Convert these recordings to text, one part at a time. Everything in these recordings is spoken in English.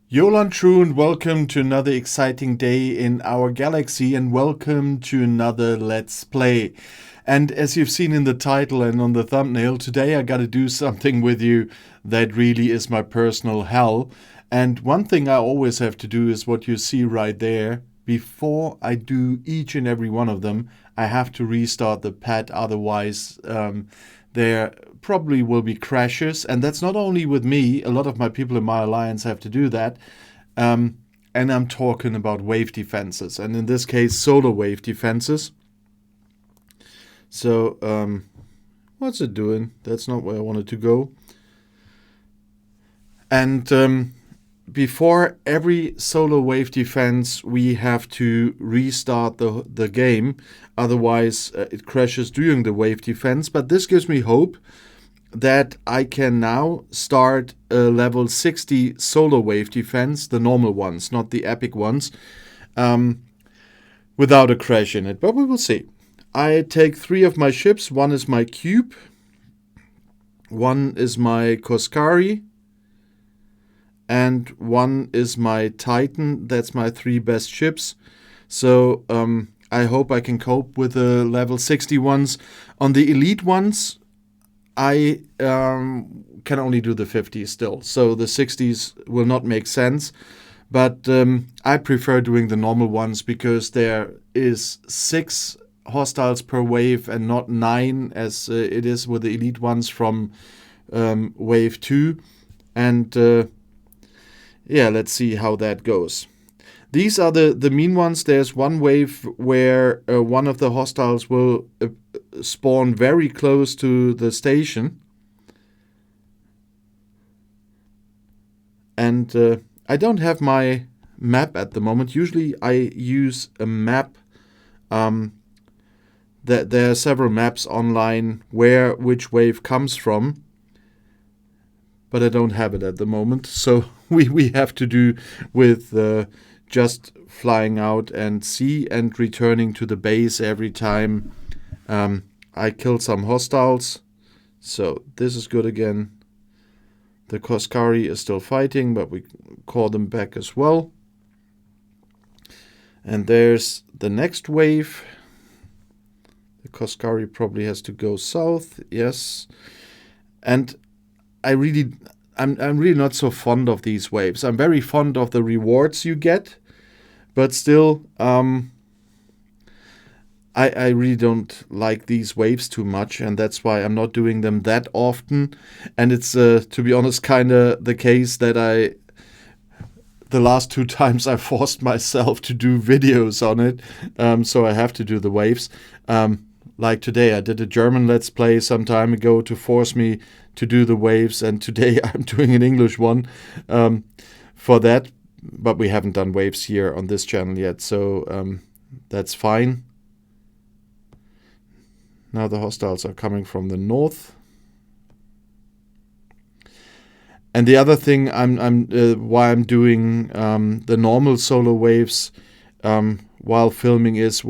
Yolan True, and welcome to another exciting day in our galaxy, and welcome to another Let's Play. And as you've seen in the title and on the thumbnail, today I gotta do something with you that really is my personal hell. And one thing I always have to do is what you see right there. Before I do each and every one of them, I have to restart the pad, otherwise there probably will be crashes. And that's not only with me, a lot of my people in my alliance have to do that. And I'm talking about wave defenses, and in this case, solar wave defenses. So, what's it doing? That's not where I wanted to go. And before every solar wave defense, we have to restart the game. Otherwise, it crashes during the wave defense. But this gives me hope that I can now start a level 60 solar wave defense, the normal ones, not the epic ones, without a crash in it. But we will see. I take 3 of my ships. One is my cube. One is my Koskari. And one is my Titan. That's my 3 best ships. So I hope I can cope with the level 60 ones. On the elite ones, I can only do the 50s still. So the 60s will not make sense. But I prefer doing the normal ones because there is 6 hostiles per wave and not 9 as it is with the elite ones from wave 2. And yeah, let's see how that goes. These are the mean ones. There's one wave where one of the hostiles will spawn very close to the station. And I don't have my map at the moment. Usually I use a map. There are several maps online where which wave comes from. But I don't have it at the moment. So we have to do with just flying out and see and returning to the base every time I kill some hostiles. So this is good again. The Koskari is still fighting, but we call them back as well. And there's the next wave. The Koskari probably has to go south. Yes. And I'm really not so fond of these waves. I'm very fond of the rewards you get, but still, I really don't like these waves too much, and that's why I'm not doing them that often. And it's, to be honest, kind of the case that the last 2 times I forced myself to do videos on it, so I have to do the waves. Like today, I did a German Let's Play some time ago to force me to do the waves, and today I'm doing an English one for that. But we haven't done waves here on this channel yet, so that's fine. Now the hostiles are coming from the north. And the other thing why I'm doing the normal solar waves while filming is,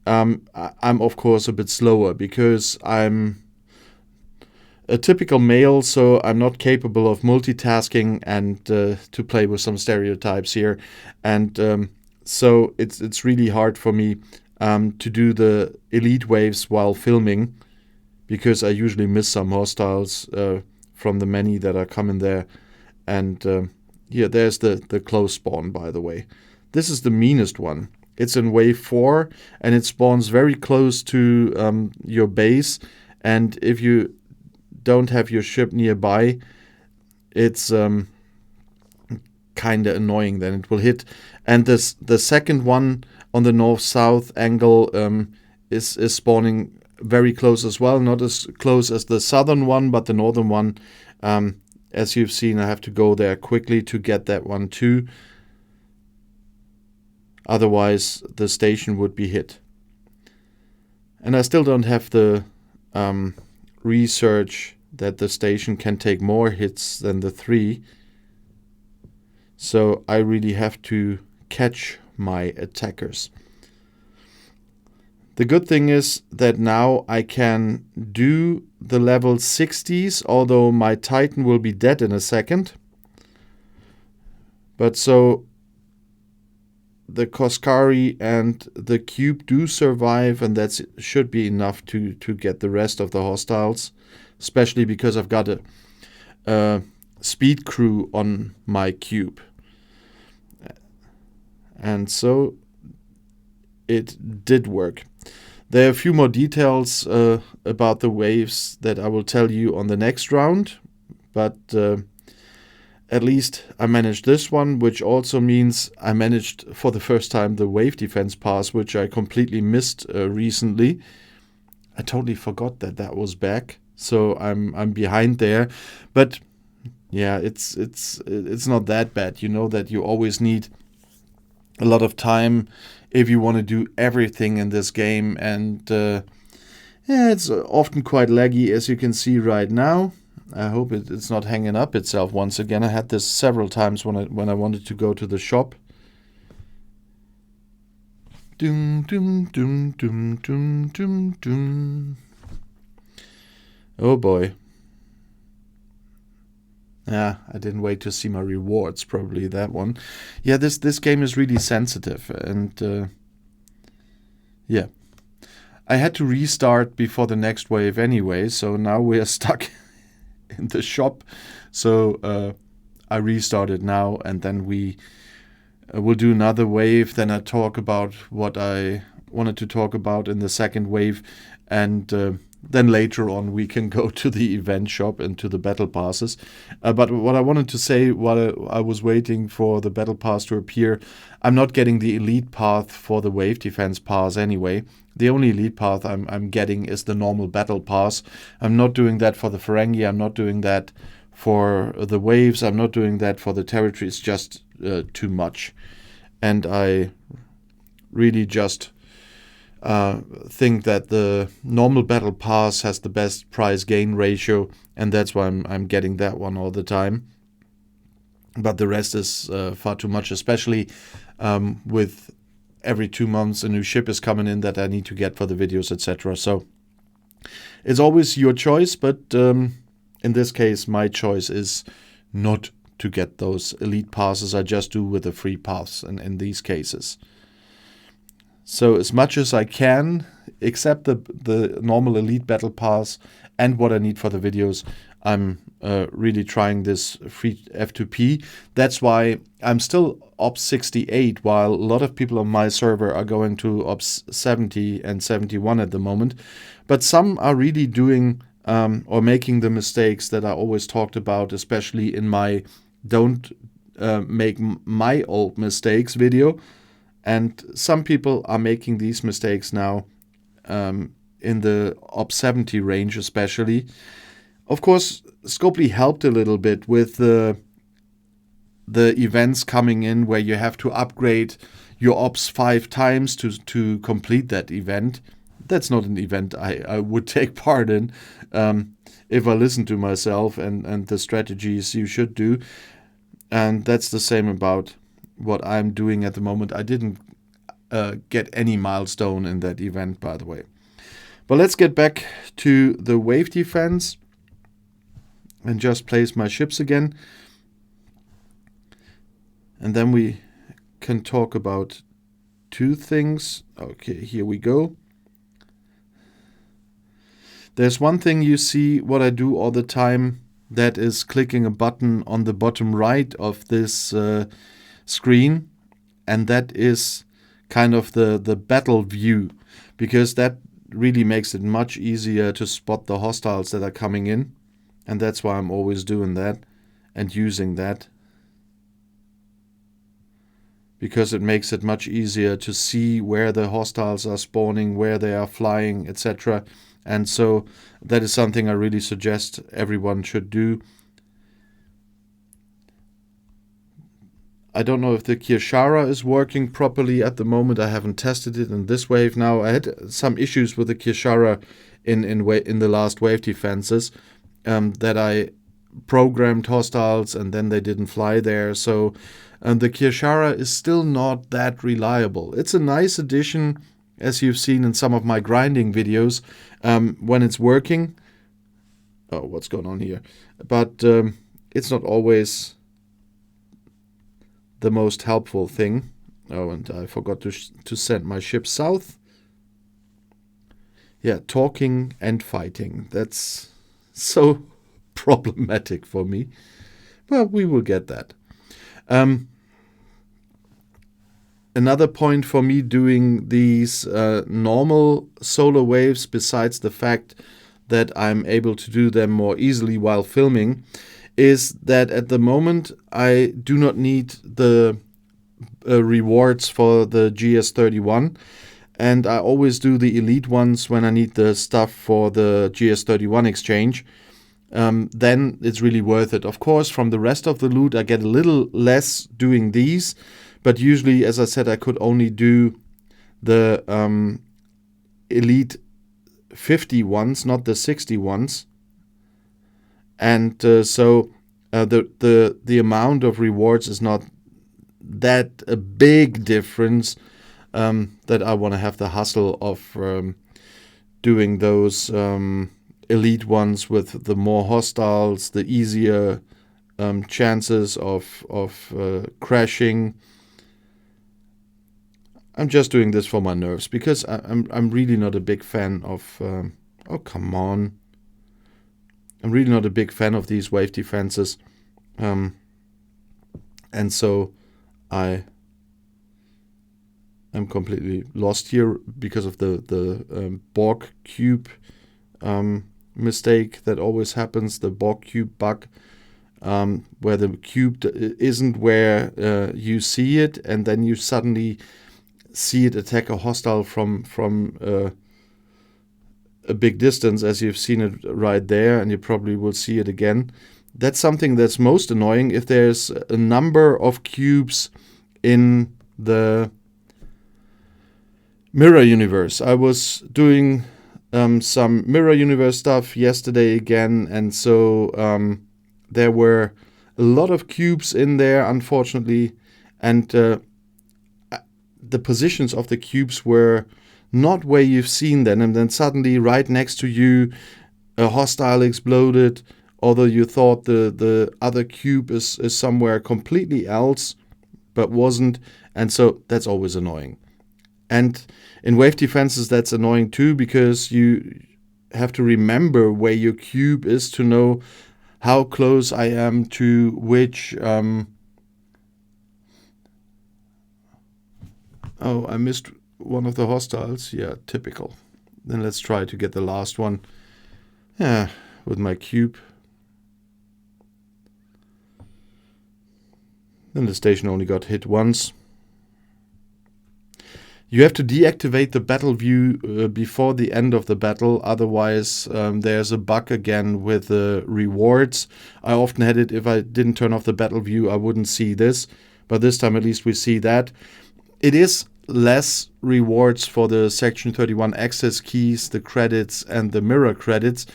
I'm of course a bit slower because I'm a typical male, so I'm not capable of multitasking and to play with some stereotypes here. And so it's really hard for me to do the elite waves while filming because I usually miss some hostiles from the many that are coming there. And yeah, there's the close spawn, by the way. This is the meanest one. It's in wave 4 and it spawns very close to your base. And if you don't have your ship nearby, it's kind of annoying. Then it will hit. And the second one on the north-south angle is spawning very close as well. Not as close as the southern one, but the northern one. As you've seen, I have to go there quickly to get that one too. Otherwise, the station would be hit. And I still don't have the research that the station can take more hits than the 3. So I really have to catch my attackers. The good thing is that now I can do the level 60s, although my Titan will be dead in a second. But so the Koskari and the cube do survive, and that should be enough to get the rest of the hostiles, especially because I've got a speed crew on my cube. And so it did work. There are a few more details about the waves that I will tell you on the next round, but at least I managed this one, which also means I managed for the first time the wave defense pass, which I completely missed recently. I totally forgot that that was back, so I'm behind there. But yeah, it's not that bad. You know that you always need a lot of time if you want to do everything in this game, and yeah, it's often quite laggy, as you can see right now. I hope it's not hanging up itself once again. I had this several times when I wanted to go to the shop. Doom, doom, doom, doom, doom, doom, doom. Oh boy. Yeah, I didn't wait to see my rewards, probably that one. Yeah, this game is really sensitive, and yeah. I had to restart before the next wave anyway, so now we are stuck in the shop. So I restarted now, and then we will do another wave. Then I talk about what I wanted to talk about in the second wave, and then later on we can go to the event shop and to the battle passes. But what I wanted to say while I was waiting for the battle pass to appear, I'm not getting the elite path for the wave defense pass anyway. The only elite path I'm getting is the normal battle pass. I'm not doing that for the Ferengi. I'm not doing that for the waves. I'm not doing that for the territory. It's just too much. And I really just think that the normal battle pass has the best price gain ratio, and that's why I'm getting that one all the time. But the rest is far too much, especially with every 2 months a new ship is coming in that I need to get for the videos, etc. So it's always your choice, but in this case my choice is not to get those elite passes. I just do with the free paths in these cases. So as much as I can, except the normal elite battle pass and what I need for the videos, I'm really trying this free F2P. That's why I'm still Ops 68, while a lot of people on my server are going to Ops 70 and 71 at the moment. But some are really doing or making the mistakes that I always talked about, especially in my Don't Make My Old Mistakes video. And some people are making these mistakes now in the Ops 70 range especially. Of course, Scopely helped a little bit with the events coming in where you have to upgrade your Ops 5 times to complete that event. That's not an event I would take part in if I listen to myself and the strategies you should do. And that's the same about what I'm doing at the moment. I didn't get any milestone in that event, by the way. But let's get back to the wave defense and just place my ships again. And then we can talk about two things. Okay, here we go. There's one thing you see what I do all the time, that is clicking a button on the bottom right of this screen, and that is kind of the battle view, because that really makes it much easier to spot the hostiles that are coming in, and that's why I'm always doing that and using that, because it makes it much easier to see where the hostiles are spawning, where they are flying, etc. And so that is something I really suggest everyone should do. I don't know if the Kirshara is working properly at the moment. I haven't tested it in this wave now. I had some issues with the Kirshara in the last wave defenses, that I programmed hostiles and then they didn't fly there. So the Kirshara is still not that reliable. It's a nice addition, as you've seen in some of my grinding videos, when it's working. Oh, what's going on here? But it's not always the most helpful thing. Oh, and I forgot to send my ship south. Yeah, talking and fighting. That's so problematic for me. Well, we will get that. Another point for me doing these normal solar waves, besides the fact that I'm able to do them more easily while filming, is that at the moment I do not need the rewards for the GS31, and I always do the elite ones when I need the stuff for the GS31 exchange. Then it's really worth it. Of course, from the rest of the loot I get a little less doing these, but usually, as I said, I could only do the elite 50 ones, not the 60 ones. And so the amount of rewards is not that a big difference that I want to have the hustle of doing those elite ones with the more hostiles, the easier chances of crashing. I'm just doing this for my nerves because I'm really not a big fan of. Oh, come on! I'm really not a big fan of these wave defenses, and so I'm completely lost here because of the Borg cube mistake that always happens. The Borg cube bug, where the cube isn't where you see it, and then you suddenly see it attack a hostile from a big distance, as you've seen it right there, and you probably will see it again. That's something that's most annoying if there's a number of cubes in the mirror universe. I was doing some mirror universe stuff yesterday again, and so there were a lot of cubes in there, unfortunately, and the positions of the cubes were not where you've seen them, and then suddenly right next to you a hostile exploded, although you thought the other cube is somewhere completely else, but wasn't, and so that's always annoying. And in wave defenses that's annoying too, because you have to remember where your cube is to know how close I am to which Oh, I missed one of the hostiles. Yeah, typical. Then let's try to get the last one. Yeah, with my cube. Then the station only got hit once. You have to deactivate the battle view before the end of the battle. Otherwise, there's a bug again with the rewards. I often had it, if I didn't turn off the battle view, I wouldn't see this. But this time at least we see that. It is less rewards for the Section 31 access keys, the credits, and the mirror credits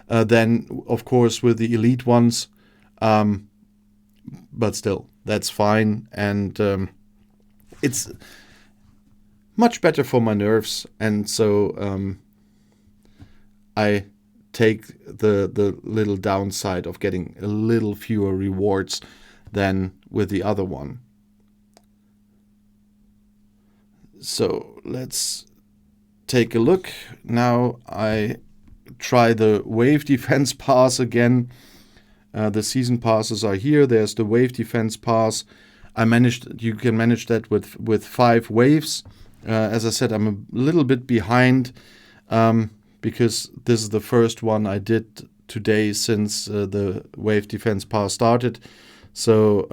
than, of course, with the elite ones. But still, that's fine. And it's much better for my nerves. And so I take the little downside of getting a little fewer rewards than with the other one. So let's take a look. Now I try the wave defense pass again. The season passes are here. There's the wave defense pass. You can manage that with 5 waves. As I said, I'm a little bit behind because this is the first one I did today since the wave defense pass started. So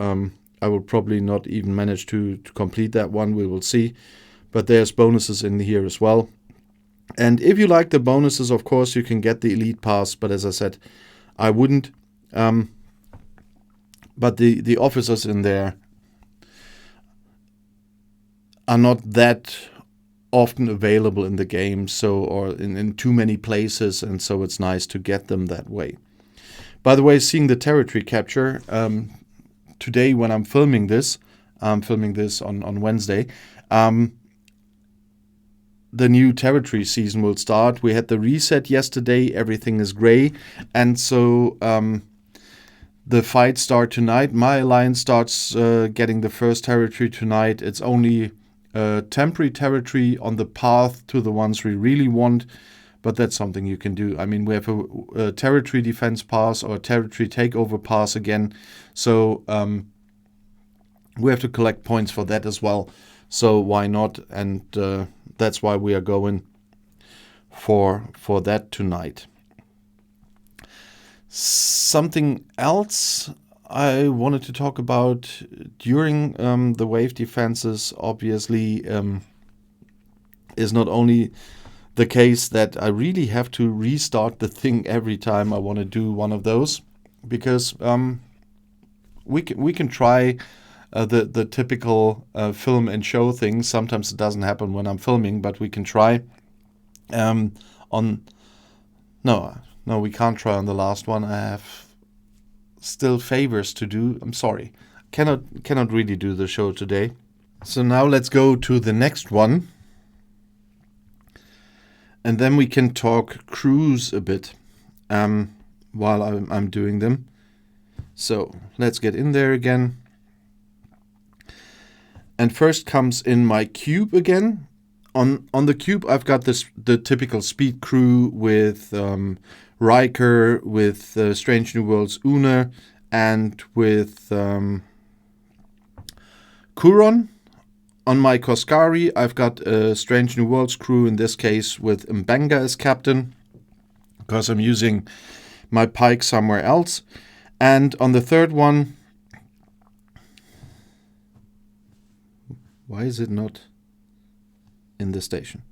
I will probably not even manage to complete that one. We will see. But there's bonuses in here as well. And if you like the bonuses, of course, you can get the Elite Pass. But as I said, I wouldn't. But the officers in there are not that often available in the game, or in too many places. And so it's nice to get them that way. By the way, seeing the territory capture, today when I'm filming this on Wednesday, the new territory season will start. We had the reset yesterday. Everything is gray. And so the fights start tonight. My alliance starts getting the first territory tonight. It's only temporary territory on the path to the ones we really want, but that's something you can do. I mean, we have a territory defense pass or a territory takeover pass again, so we have to collect points for that as well. So why not? And that's why we are going for that tonight. Something else I wanted to talk about during the wave defenses, obviously, is not only the case that I really have to restart the thing every time I want to do one of those, because we can try the typical film and show thing. Sometimes it doesn't happen when I'm filming, but we can try No, we can't try on the last one. I have still favors to do. I'm sorry. Cannot really do the show today. So now let's go to the next one. And then we can talk crews a bit while I'm doing them. So let's get in there again. And first comes in my cube again. On the cube, I've got the typical speed crew with Riker, with Strange New Worlds Una, and with Kuron. On my Koskari, I've got a Strange New Worlds crew, in this case with Mbenga as captain, because I'm using my Pike somewhere else. And on the third one, why is it not in the station?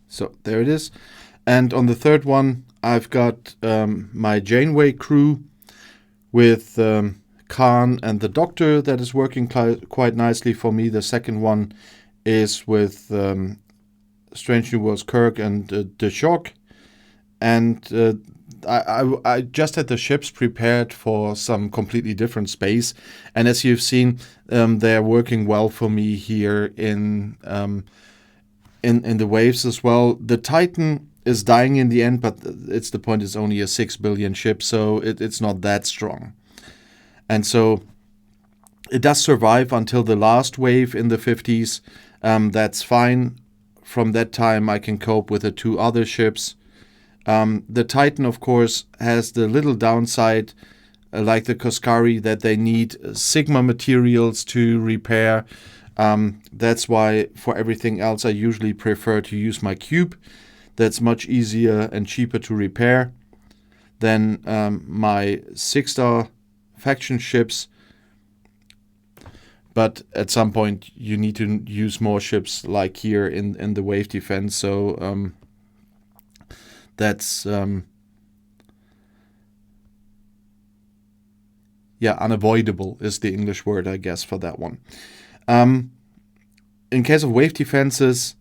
So there it is. And on the third one, I've got my Janeway crew with Khan and the Doctor that is working quite nicely for me. The second one is with Strange New Worlds Kirk and the Shock. And I just had the ships prepared for some completely different space. And as you've seen, they're working well for me here in the waves as well. The Titan is dying in the end, but it's the point, it's only a 6 billion ship, so it's not that strong. And so it does survive until the last wave in the 50s. That's fine. From that time, I can cope with the two other ships. The Titan, of course, has the little downside, like the Koskari, that they need Sigma materials to repair. That's why for everything else I usually prefer to use my cube. That's much easier and cheaper to repair than my 6-star faction ships. But at some point you need to use more ships, like here in the wave defense. So that's unavoidable is the English word, I guess, for that one. In case of wave defenses,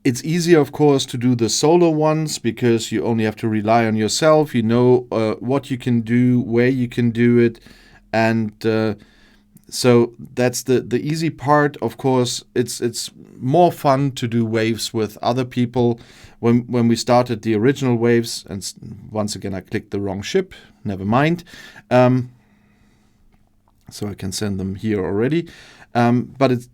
it's easier, of course, to do the solo ones because you only have to rely on yourself. You know what you can do, where you can do it, and so that's the easy part. Of course, it's more fun to do waves with other people. When we started the original waves, and once again I clicked the wrong ship. Never mind. So I can send them here already. But it's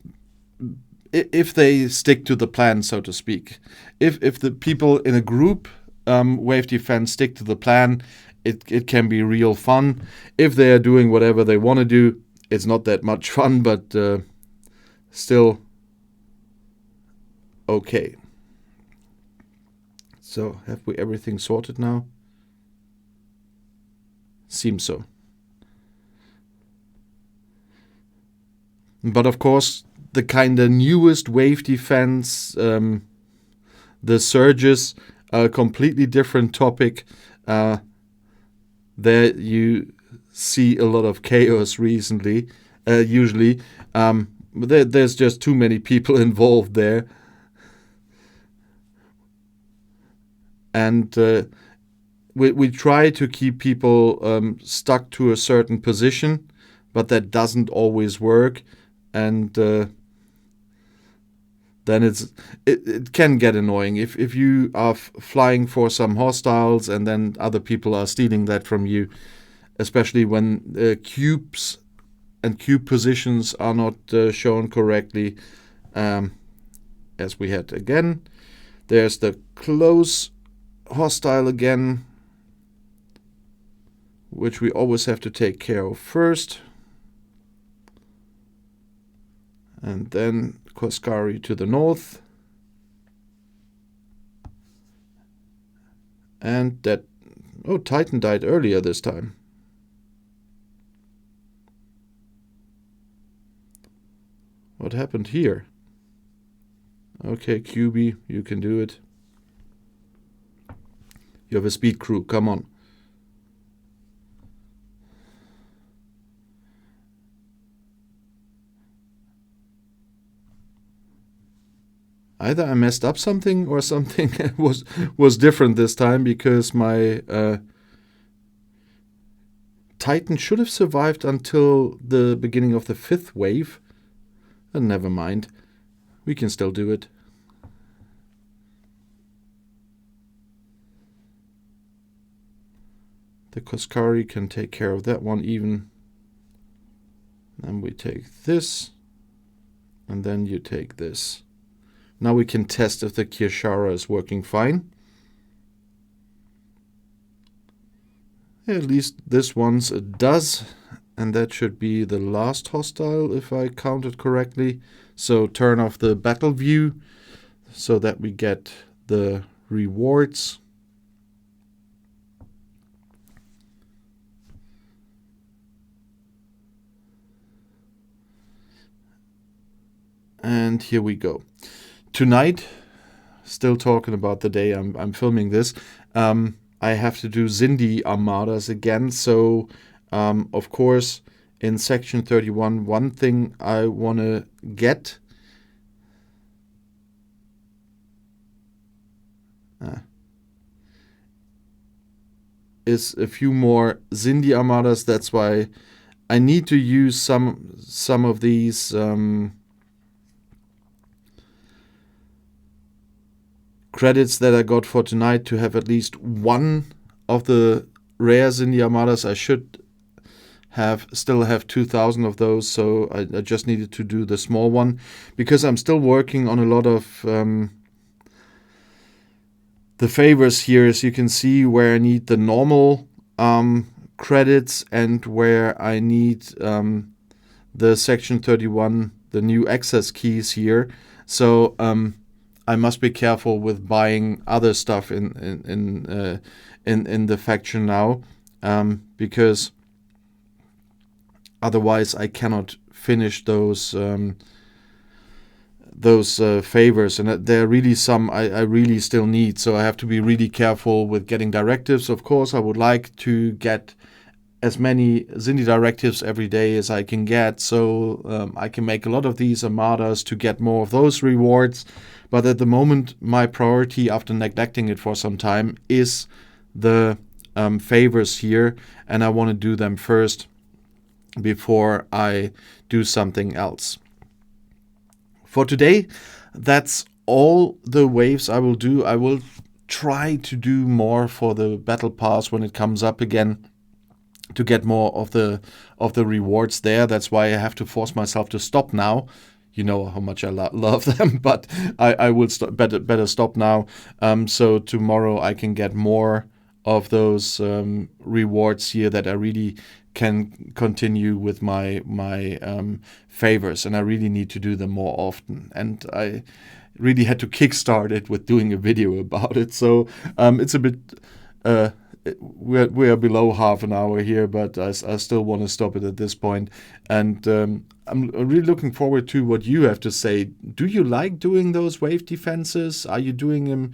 if they stick to the plan, so to speak. If the people in a group wave defense stick to the plan, it can be real fun. If they are doing whatever they want to do, it's not that much fun, but still okay. So have we everything sorted now? Seems so. But of course, the kind of newest wave defense, the surges, a completely different topic. There you see a lot of chaos recently. Usually, there's just too many people involved there, and we try to keep people stuck to a certain position, but that doesn't always work. And then it can get annoying if you are flying for some hostiles and then other people are stealing that from you, especially when cubes and cube positions are not shown correctly, as we had again. There's the close hostile again, which we always have to take care of first. And then Koskari to the north. And that, oh, Titan died earlier this time. What happened here? Okay, QB, you can do it. You have a speed crew, come on. Either I messed up something or something was different this time, because my Titan should have survived until the beginning of the 5th wave. And never mind. We can still do it. The Koskari can take care of that one even. Then we take this. And then you take this. Now we can test if the Kirshara is working fine. At least this one's it does. And that should be the last hostile, if I counted correctly. So turn off the battle view so that we get the rewards. And here we go. Tonight, still talking about the day I'm filming this, I have to do Zindi armadas again. So, of course, in section 31, one thing I want to get is a few more Zindi armadas. That's why I need to use some of these credits that I got for tonight to have at least one of the rare Zindi armadas. I should still have 2,000 of those, so I just needed to do the small one, because I'm still working on a lot of the favors here, as you can see, where I need the normal credits and where I need the section 31, the new access keys here. So I must be careful with buying other stuff in the faction now, because otherwise I cannot finish those favors, and there are really some I really still need. So I have to be really careful with getting directives. Of course, I would like to get as many Zindi directives every day as I can get, so I can make a lot of these armadas to get more of those rewards. But at the moment, my priority, after neglecting it for some time, is the favors here, and I want to do them first before I do something else. For today, that's all the waves I will do. I will try to do more for the battle pass when it comes up again, to get more of the rewards there. That's why I have to force myself to stop now. You know how much I love them, but I will better stop now. So tomorrow I can get more of those rewards here, that I really can continue with my favors, and I really need to do them more often. And I really had to kickstart it with doing a video about it. So it's a bit. We are below half an hour here, but I still want to stop it at this point. And I'm really looking forward to what you have to say. Do you like doing those wave defenses? Are you doing them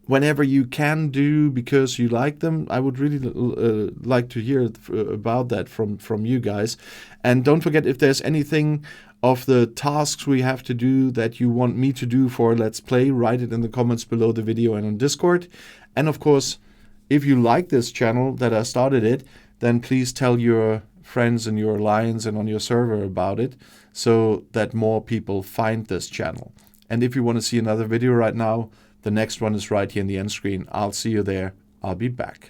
whenever you can do because you like them? I would really like to hear about that from you guys. And don't forget, if there's anything of the tasks we have to do that you want me to do for Let's Play, write it in the comments below the video and on Discord. And of course, if you like this channel that I started it, then please tell your friends in your alliance and on your server about it, so that more people find this channel. And if you want to see another video right now, the next one is right here in the end screen. I'll see you there. I'll be back.